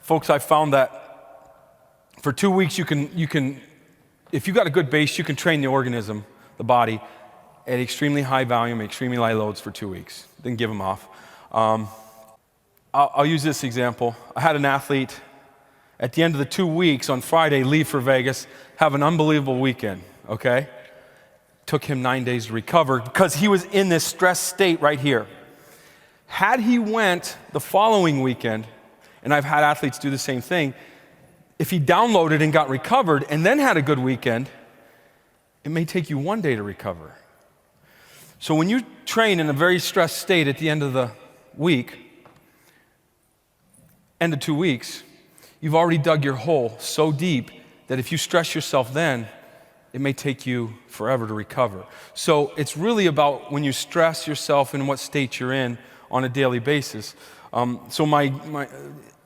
Folks, I found that for 2 weeks you can, if you got a good base, you can train the organism, the body, at extremely high volume, extremely high loads for 2 weeks. Then give them off. I'll use this example. I had an athlete at the end of the 2 weeks on Friday leave for Vegas, have an unbelievable weekend, okay? Took him 9 days to recover because he was in this stress state right here. Had he went the following weekend, and I've had athletes do the same thing, if he downloaded and got recovered and then had a good weekend, it may take you 1 day to recover. So when you train in a very stressed state at the end of the week, end of 2 weeks, you've already dug your hole so deep that if you stress yourself then, it may take you forever to recover. So it's really about when you stress yourself and what state you're in on a daily basis.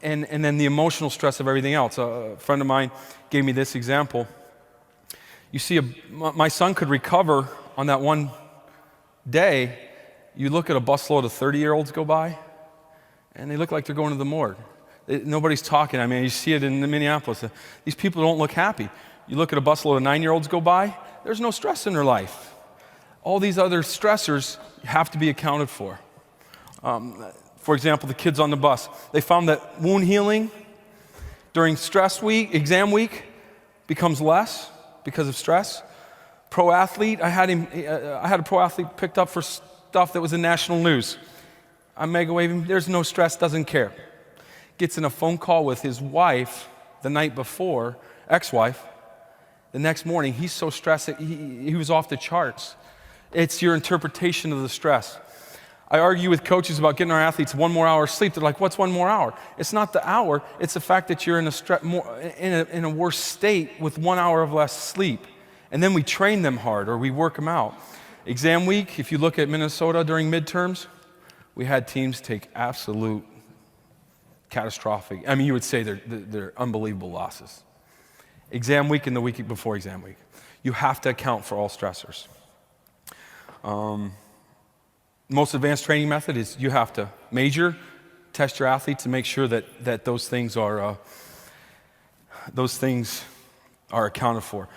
And then the emotional stress of everything else. A friend of mine gave me this example. You see, my son could recover on that one day. You look at a busload of 30-year-olds go by, and they look like they're going to the morgue. Nobody's talking. I mean, you see it in Minneapolis. These people don't look happy. You look at a busload of 9-year-olds go by, there's no stress in their life. All these other stressors have to be accounted for. For example, the kids on the bus, they found that wound healing during stress week, exam week, becomes less because of stress. Pro athlete, I had a pro athlete picked up for stuff that was in national news. I'm mega waving, there's no stress, doesn't care. Gets in a phone call with his wife the night before, ex-wife. The next morning, he's so stressed that he was off the charts. It's your interpretation of the stress. I argue with coaches about getting our athletes 1 more hour of sleep. They're like, what's 1 more hour? It's not the hour, it's the fact that you're in a worse state with 1 hour of less sleep. And then we train them hard or we work them out. Exam week, if you look at Minnesota during midterms, we had teams take absolute catastrophic, I mean, you would say they're unbelievable losses. Exam week and the week before exam week. You have to account for all stressors. Most advanced training method is you have to major, test your athletes to make sure that those things are accounted for.